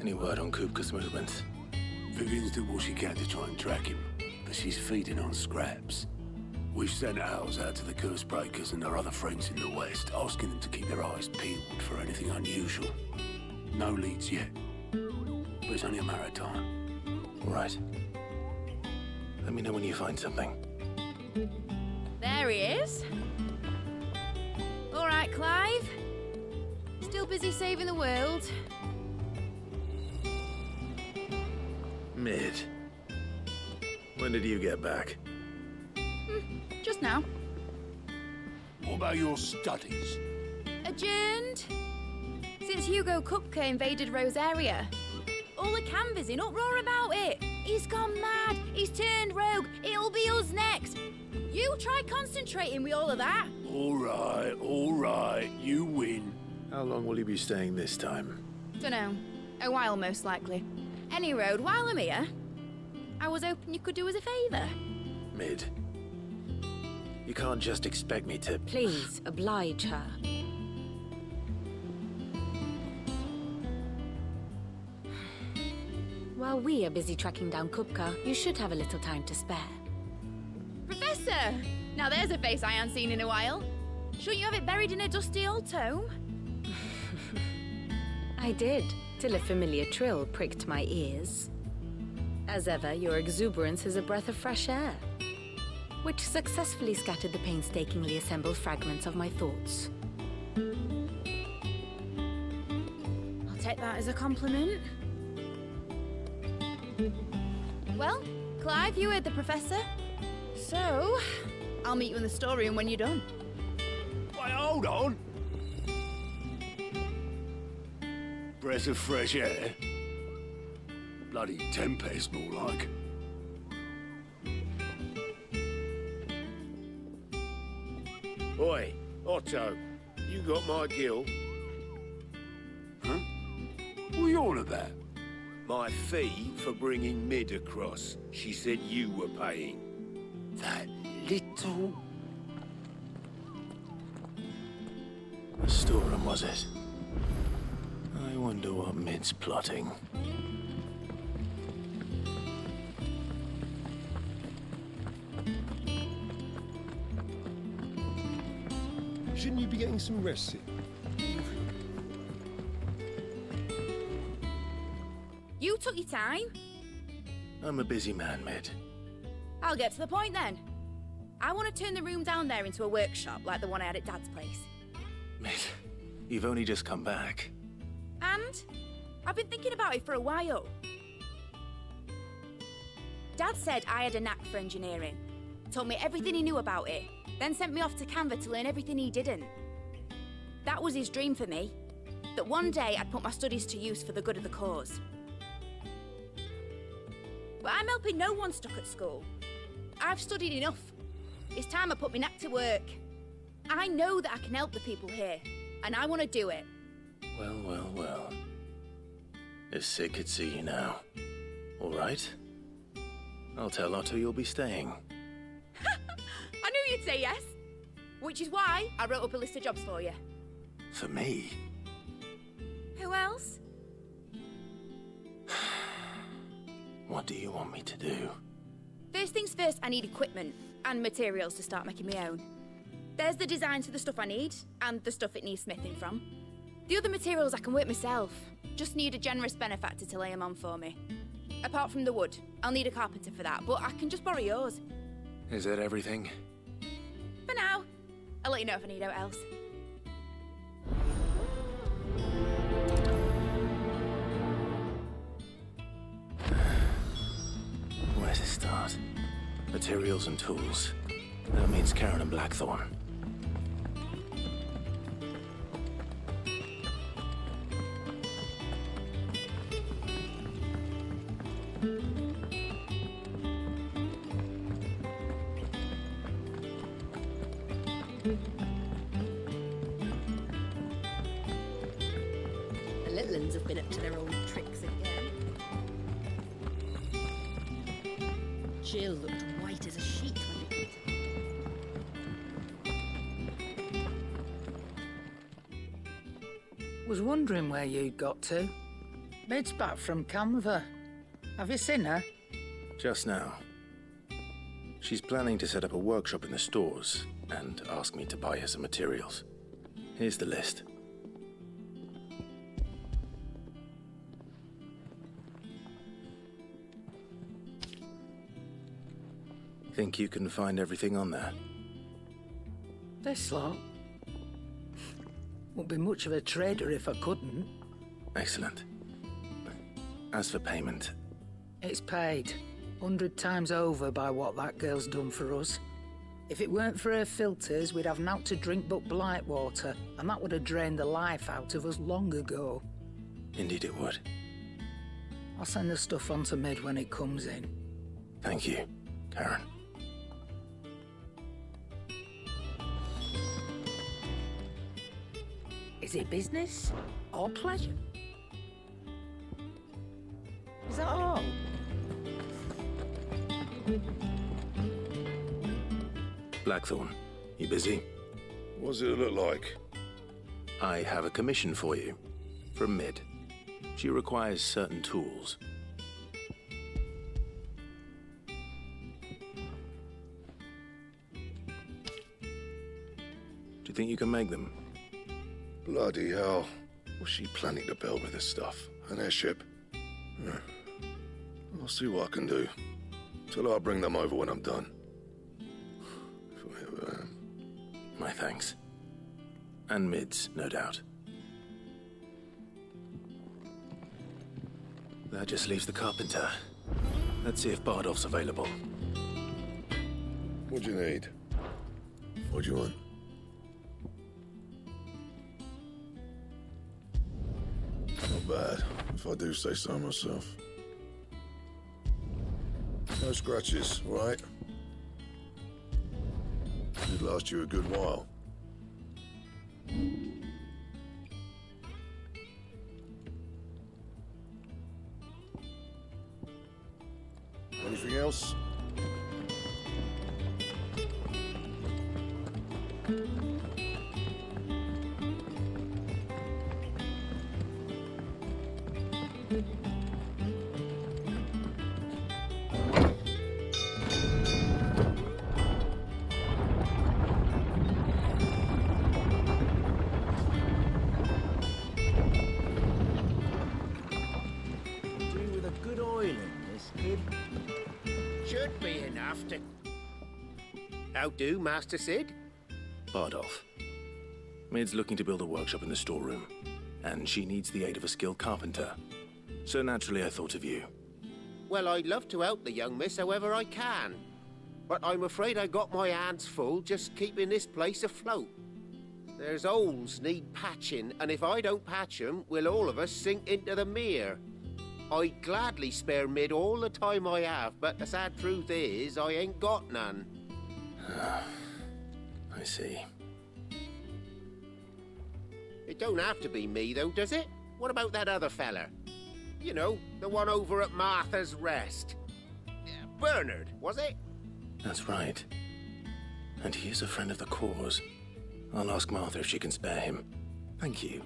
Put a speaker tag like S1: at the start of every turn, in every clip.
S1: Any word on Kupka's movements?
S2: Vivian's did what she can to try and track him, but she's feeding on scraps. We've sent ours out to the curse breakers and their other friends in the West, asking them to keep their eyes peeled for anything unusual. No leads yet, but it's only a matter of time.
S1: All right. Let me know when you find something.
S3: There he is. All right, Clive. Still busy saving the world.
S1: Mid. When did you get back?
S3: Just now.
S2: What about your studies?
S3: Adjourned. Since Hugo Kupka invaded Rosaria. All the canvassing in uproar about it. He's gone mad. He's turned rogue. It'll be us next. You try concentrating with all of that.
S2: All right. You win.
S1: How long will you be staying this time?
S3: Dunno. A while, most likely. Any road, while I'm here, I was hoping you could do us a favour.
S1: Mid. You can't just expect me to...
S4: Please, oblige her. While we are busy tracking down Kupka, you should have a little time to spare.
S3: Professor! Now there's a face I haven't seen in a while. Shouldn't you have it buried in a dusty old tome?
S4: I did, till a familiar trill pricked my ears. As ever, your exuberance is a breath of fresh air, which successfully scattered the painstakingly assembled fragments of my thoughts.
S3: I'll take that as a compliment. Well, Clive, you heard the professor. So, I'll meet you in the storeroom when you're done.
S2: Wait, hold on. Breath of fresh air. Bloody tempest, more like.
S5: Oi, Otto, you got my gill?
S2: Huh? What are you on about?
S5: My fee for bringing Mid across. She said you were paying.
S2: That little...
S1: A storeroom, was it? I wonder what Mid's plotting.
S6: Shouldn't you be getting some rest, Sid?
S3: You took your time.
S1: I'm a busy man, Mid.
S3: I'll get to the point then. I want to turn the room down there into a workshop like the one I had at Dad's place.
S1: Mid, you've only just come back.
S3: And I've been thinking about it for a while. Dad said I had a knack for engineering. Told me everything he knew about it, then sent me off to Canva to learn everything he didn't. That was his dream for me. That one day I'd put my studies to use for the good of the cause. But I'm helping no one stuck at school. I've studied enough. It's time I put my knack to work. I know that I can help the people here, and I want to do it.
S1: Well. If Sid could see you now. All right? I'll tell Otto you'll be staying.
S3: I knew you'd say yes. Which is why I wrote up a list of jobs for you.
S1: For me?
S3: Who else?
S1: What do you want me to do?
S3: First things first, I need equipment and materials to start making my own. There's the designs for the stuff I need and the stuff it needs smithing from. The other materials I can work myself. Just need a generous benefactor to lay them on for me. Apart from the wood, I'll need a carpenter for that, but I can just borrow yours.
S1: Is that everything?
S3: For now. I'll let you know if I need out else.
S1: Where to start? Materials and tools. That means Karen and Blackthorn.
S3: The little uns have been up to their old tricks again. Jill looked white as a sheet when they came to
S7: Was wondering where you'd got to. Mid's back from Canva. Have you seen her?
S1: Just now. She's planning to set up a workshop in the stores and ask me to buy her some materials. Here's the list. Think you can find everything on there?
S7: This lot? Wouldn't be much of a trader if I couldn't.
S1: Excellent. As for payment...
S7: It's paid. 100 times over by what that girl's done for us. If it weren't for her filters, we'd have naught to drink but blight water, and that would have drained the life out of us long ago.
S1: Indeed it would.
S7: I'll send the stuff on to Mid when it comes in.
S1: Thank you, Karen.
S7: Is it business or pleasure? Is that all?
S1: Blackthorn, you busy?
S6: What does it look like?
S1: I have a commission for you. From Mid. She requires certain tools. Do you think you can make them?
S6: Bloody hell. What's she planning to build with this stuff? An airship? I'll see what I can do. Tell her I'll bring them over when I'm done. If I ever am.
S1: My thanks. And Mid's, no doubt. That just leaves the carpenter. Let's see if Bardolph's available.
S6: What do you need? What do you want? Not bad, if I do say so myself. No scratches, all right? Should last you a good while. Anything else?
S5: How do, Master Sid?
S1: Bardolph. Mid's looking to build a workshop in the storeroom, and she needs the aid of a skilled carpenter. So naturally I thought of you.
S5: Well, I'd love to help the young miss however I can. But I'm afraid I got my hands full just keeping this place afloat. There's holes need patching, and if I don't patch them, we'll all of us sink into the mere. I'd gladly spare Mid all the time I have, but the sad truth is, I ain't got none.
S1: I see.
S5: It don't have to be me, though, does it? What about that other fella? You know, the one over at Martha's Rest. Bernard, was it?
S1: That's right. And he is a friend of the cause. I'll ask Martha if she can spare him. Thank you,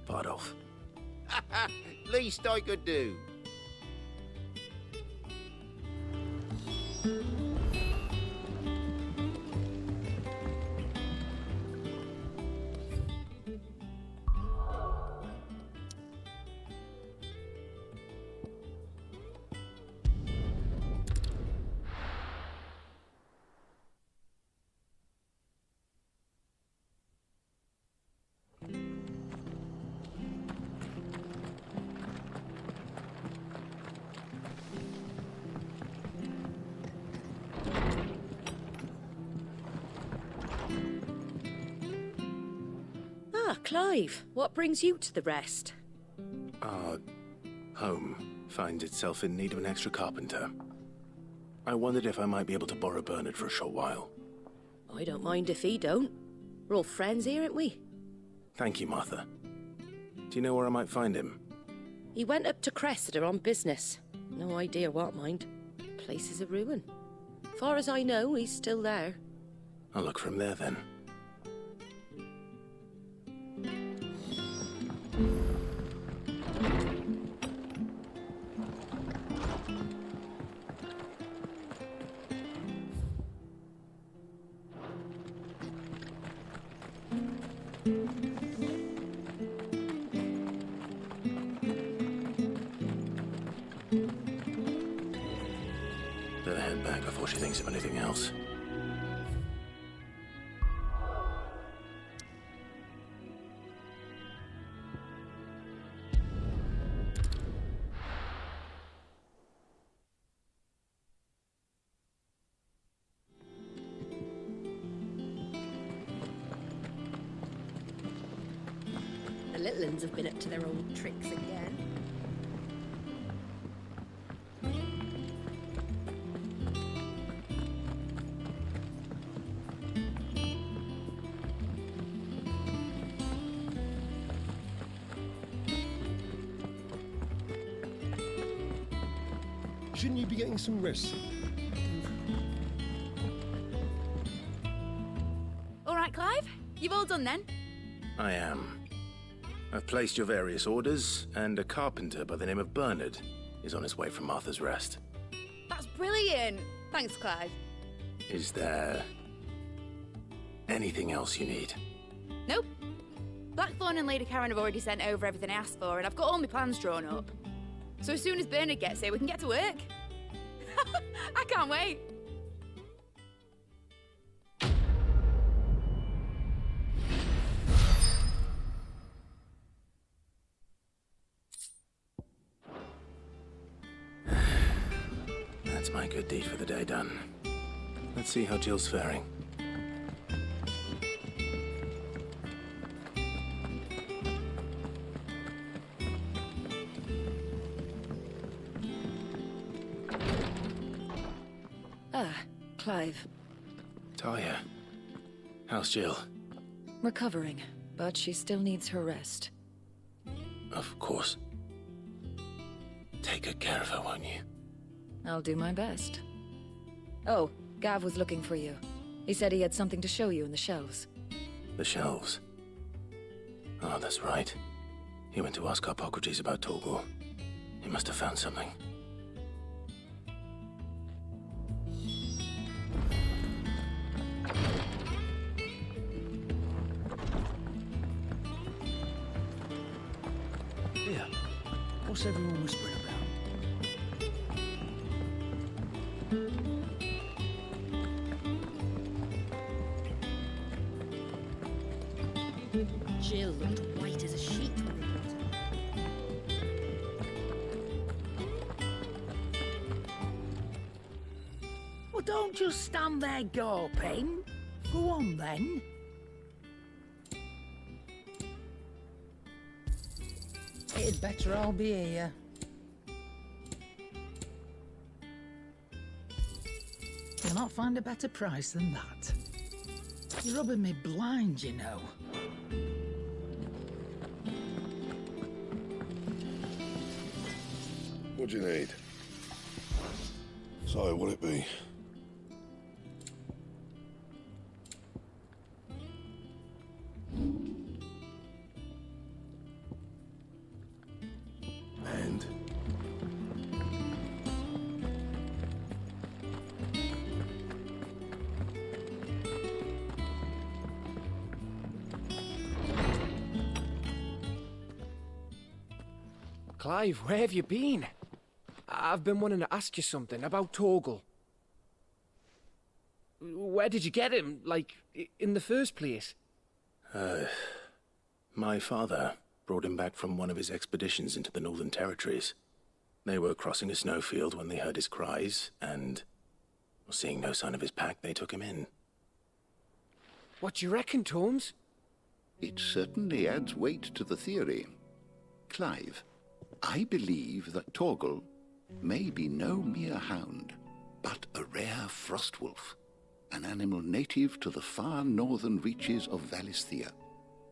S1: Bardolph.
S5: Least I could do.
S8: Clive, what brings you to the Rest?
S1: Our home finds itself in need of an extra carpenter. I wondered if I might be able to borrow Bernard for a short while.
S8: I don't mind if he don't. We're all friends here, aren't we?
S1: Thank you, Martha. Do you know where I might find him?
S8: He went up to Cressida on business. No idea what, mind. Place is a ruin. Far as I know, he's still there.
S1: I'll look for him there, then. Better head back before she thinks of anything else.
S8: The little uns have been up to their old tricks again.
S9: Shouldn't you be getting some rest?
S3: All right, Clive? You've all done then?
S1: I am. I've placed your various orders, and a carpenter by the name of Bernard is on his way from Arthur's Rest.
S3: That's brilliant. Thanks, Clive.
S1: Is there anything else you need?
S3: Nope. Blackthorn and Lady Karen have already sent over everything I asked for, and I've got all my plans drawn up. So as soon as Bernard gets here, we can get to work. I can't wait.
S1: That's my good deed for the day done. Let's see how Jill's faring.
S10: Clive.
S1: Talia, how's Jill?
S10: Recovering, but she still needs her rest.
S1: Of course. Take good care of her, won't you?
S10: I'll do my best. Oh, Gav was looking for you. He said he had something to show you in the shelves.
S1: The shelves. Oh, that's right. He went to ask Harpocrates about Torgal. He must have found something.
S9: Here. What's everyone whispering about?
S8: Jill looked white as a sheet when they brought her.
S7: Well, don't just stand there gawping. Go on, then. It'd better all be here. You'll not find a better price than that. You're rubbing me blind, you know.
S6: What do you need? So, what'll it be? And?
S11: Clive, where have you been? I've been wanting to ask you something about Torgal. Where did you get him, like, in the first place?
S1: My father brought him back from one of his expeditions into the Northern Territories. They were crossing a snowfield when they heard his cries, and, seeing no sign of his pack, they took him in.
S11: What do you reckon, Tomes?
S12: It certainly adds weight to the theory. Clive, I believe that Torgal may be no mere hound, but a rare frostwolf, an animal native to the far northern reaches of Valisthea.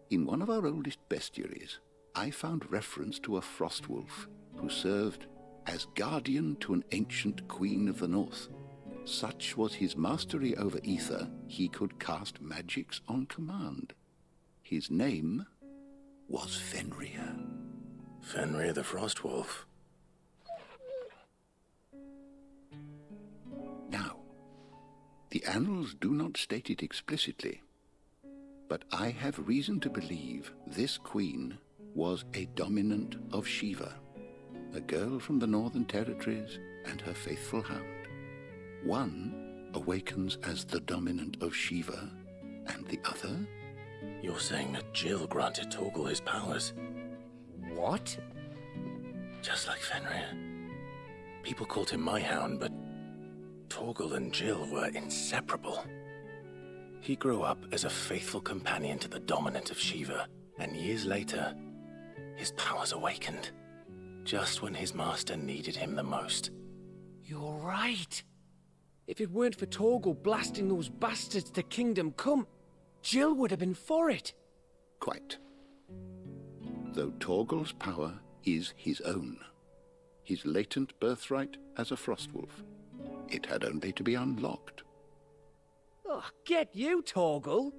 S12: In one of our oldest bestiaries, I found reference to a frostwolf who served as guardian to an ancient queen of the north. Such was his mastery over ether, he could cast magics on command. His name was Fenrir.
S1: Fenrir the Frostwolf.
S12: Now, the annals do not state it explicitly, but I have reason to believe this queen was a dominant of Shiva, a girl from the Northern Territories and her faithful hound. One awakens as the dominant of Shiva, and the other?
S1: You're saying that Jill granted Torgal his powers?
S11: What?
S1: Just like Fenrir. People called him my hound, but Torgal and Jill were inseparable. He grew up as a faithful companion to the dominant of Shiva, and years later, his powers awakened, just when his master needed him the most.
S11: You're right. If it weren't for Torgal blasting those bastards to Kingdom Come, Jill would have been for it.
S12: Quite. Though Torgal's power is his own, his latent birthright as a Frostwolf. It had only to be unlocked.
S11: Oh, get you, Torgal!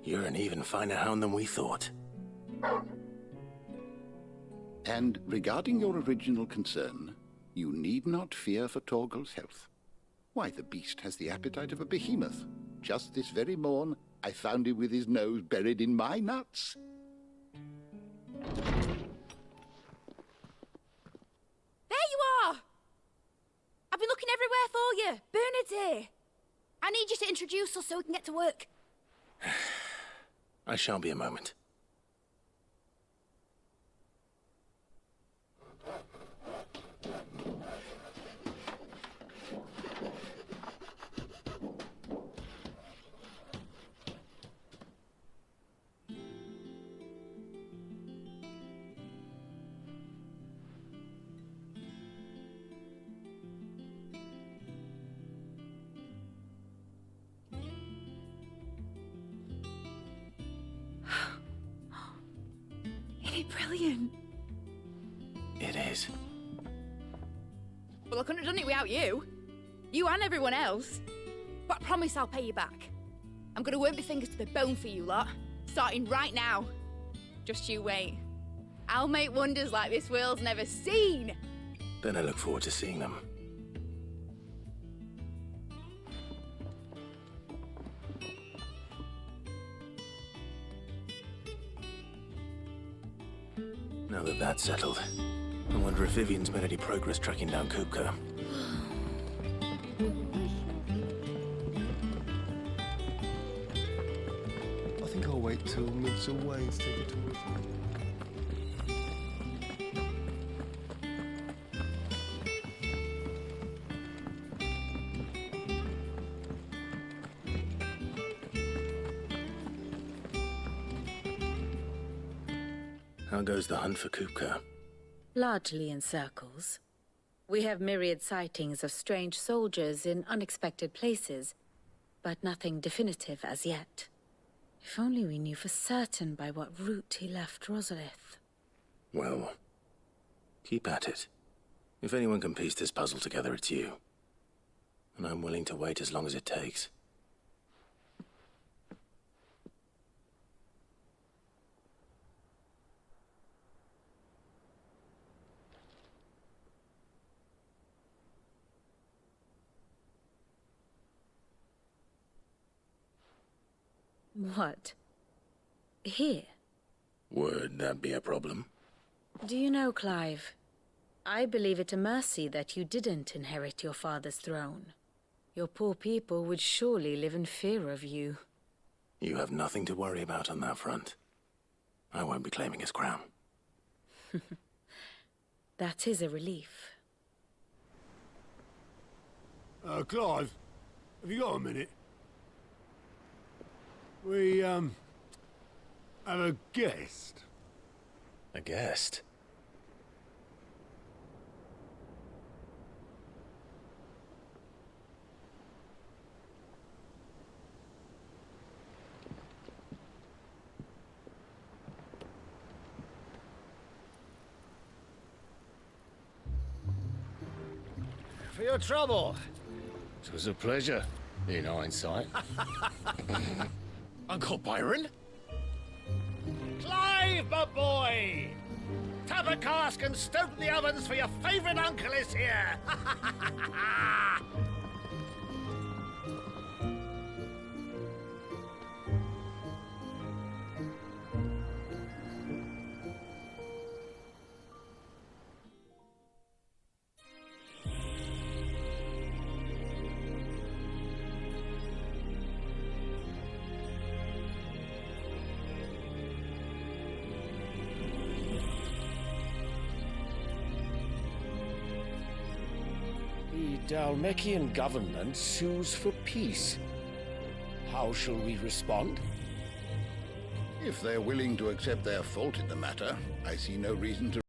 S1: You're an even finer hound than we thought.
S12: And regarding your original concern, you need not fear for Torgal's health. Why, the beast has the appetite of a behemoth. Just this very morn, I found him with his nose buried in my nuts.
S3: There you are! I've been looking everywhere for you. Bernard's here. I need you to introduce us so we can get to work.
S1: I shall be a moment.
S3: Brilliant.
S1: It is.
S3: Well, I couldn't have done it without you. You and everyone else. But I promise I'll pay you back. I'm gonna work my fingers to the bone for you lot, starting right now. Just you wait. I'll make wonders like this world's never seen.
S1: Then I look forward to seeing them. Now that that's settled, I wonder if Vivian's made any progress tracking down Kupka.
S9: I think I'll wait till Mid's away to take a tour with him.
S1: How goes the hunt for Kupka?
S4: Largely in circles. We have myriad sightings of strange soldiers in unexpected places, but nothing definitive as yet. If only we knew for certain by what route he left Rosalith.
S1: Well, keep at it. If anyone can piece this puzzle together, it's you. And I'm willing to wait as long as it takes.
S4: What? Here?
S1: Would that be a problem?
S4: Do you know, Clive, I believe it a mercy that you didn't inherit your father's throne. Your poor people would surely live in fear of you.
S1: You have nothing to worry about on that front. I won't be claiming his crown.
S4: That is a relief.
S2: Clive, have you got a minute? We, have a guest.
S1: A guest?
S13: For your trouble. It was a pleasure, in hindsight.
S14: Uncle Byron?
S13: Clive, my boy! Tap a cask and stoke the ovens for your favourite uncle is here! Dalmekian government sues for peace. How shall we respond?
S12: If they're willing to accept their fault in the matter, I see no reason to